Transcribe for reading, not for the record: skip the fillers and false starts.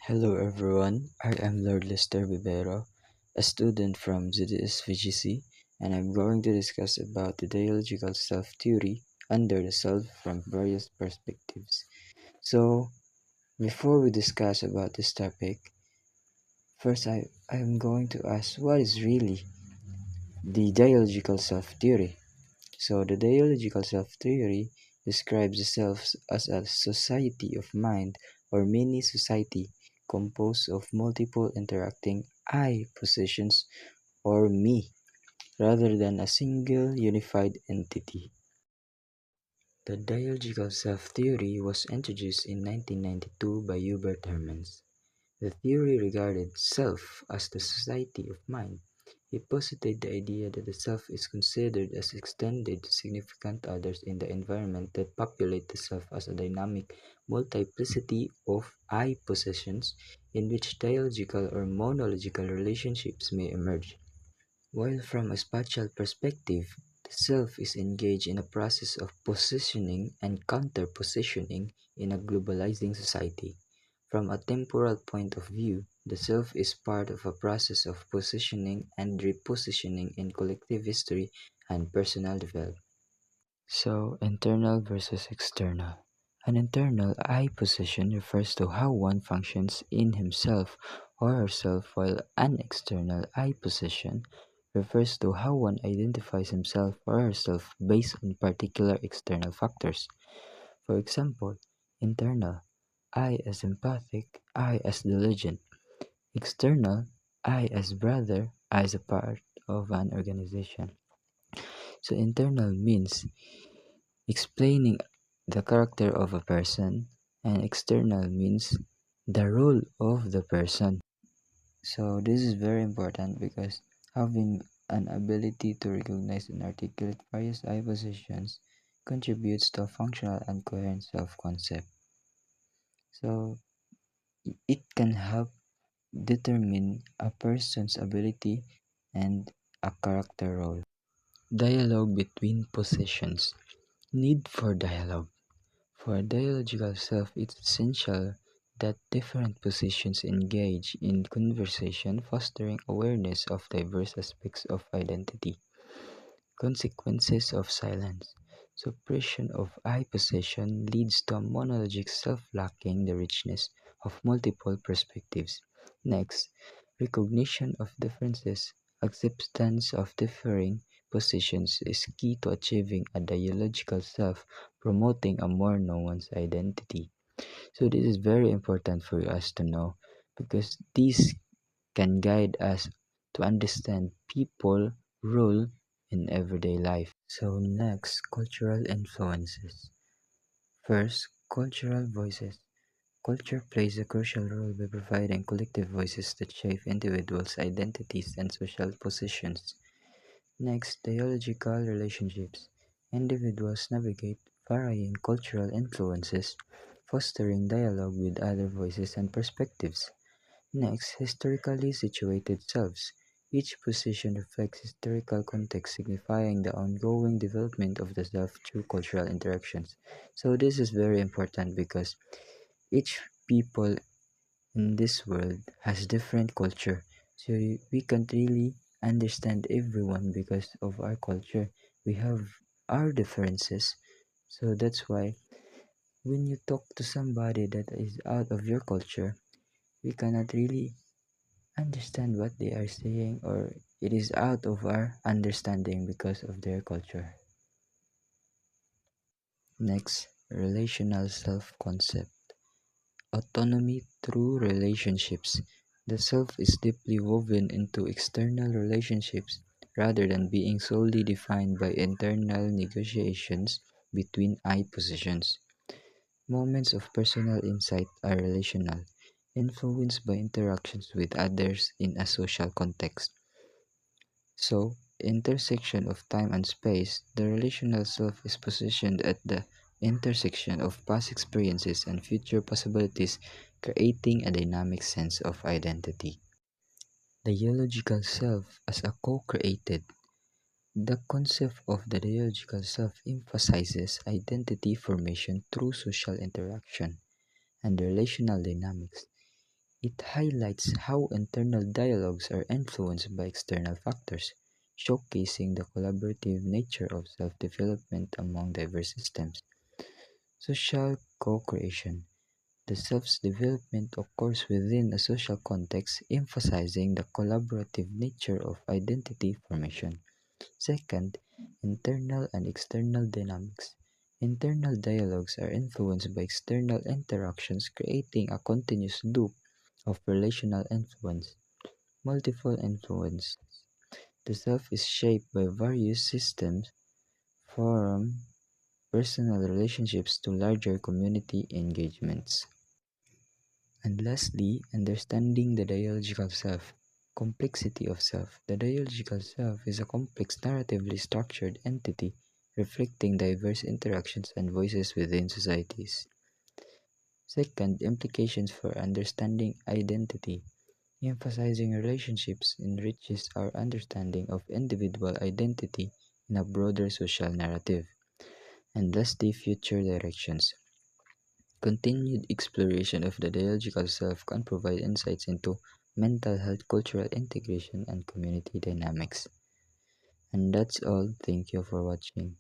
Hello everyone, I am Lord Lester Bibero, a student from ZDS VGC, and I'm going to discuss about the dialogical self-theory under the self from various perspectives. So, before we discuss about this topic, first I am going to ask what is really the dialogical self-theory. So, the dialogical self-theory describes the self as a society of mind or mini society composed of multiple interacting I positions or me rather than a single unified entity. The dialogical self-theory was introduced in 1992 by Hubert Hermans. The theory regarded self as the society of mind. He posited the idea that the self is considered as extended to significant others in the environment that populate the self as a dynamic multiplicity of I possessions in which dialogical or monological relationships may emerge. While from a spatial perspective, the self is engaged in a process of positioning and counter-positioning in a globalizing society. From a temporal point of view, the self is part of a process of positioning and repositioning in collective history and personal development. So, internal versus external. An internal I position refers to how one functions in himself or herself, while an external I position refers to how one identifies himself or herself based on particular external factors. For example, internal I as empathic, I as diligent. External I as brother, I as a part of an organization. So internal means explaining the character of a person, and external means the role of the person. So this is very important because having an ability to recognize and articulate various eye positions contributes to a functional and coherent self-concept. So it can help determine a person's ability and a character role. Dialogue between positions. Need for dialogue. For a dialogical self, it's essential that different positions engage in conversation, fostering awareness of diverse aspects of identity. Consequences of silence. Suppression of I possession leads to a monologic self lacking the richness of multiple perspectives. Next, recognition of differences. Acceptance of differing positions is key to achieving a dialogical self, promoting a more nuanced identity. So this is very important for us to know because these can guide us to understand people role in everyday life. So next, cultural influences. First, cultural voices. Culture plays a crucial role by providing collective voices that shape individuals' identities and social positions. Next, dialogical relationships. Individuals navigate varying cultural influences, fostering dialogue with other voices and perspectives. Next, historically situated selves. Each position reflects historical context, signifying the ongoing development of the self through cultural interactions. So this is very important because each people in this world has different culture. So we can't really understand everyone because of our culture. We have our differences. So that's why when you talk to somebody that is out of your culture, we cannot really understand what they are saying, or it is out of our understanding because of their culture. Next, relational self concept. Autonomy through relationships. The self is deeply woven into external relationships rather than being solely defined by internal negotiations between I positions. Moments of personal insight are relational, influenced by interactions with others in a social context. So, intersection of time and space, the relational self is positioned at the intersection of past experiences and future possibilities, creating a dynamic sense of identity. The dialogical self as a co-created. The concept of the dialogical self emphasizes identity formation through social interaction and relational dynamics. It highlights how internal dialogues are influenced by external factors, showcasing the collaborative nature of self-development among diverse systems. Social co-creation. The self's development occurs within a social context, emphasizing the collaborative nature of identity formation. Second, internal and external dynamics. Internal dialogues are influenced by external interactions, creating a continuous loop of relational influence. Multiple influence. The self is shaped by various systems, from personal relationships to larger community engagements. And lastly, understanding the dialogical self. Complexity of self. The dialogical self is a complex, narratively structured entity reflecting diverse interactions and voices within societies. Second, implications for understanding identity. Emphasizing relationships enriches our understanding of individual identity in a broader social narrative. And lastly, future directions. Continued exploration of the dialogical self can provide insights into mental health, cultural integration, and community dynamics. And that's all. Thank you for watching.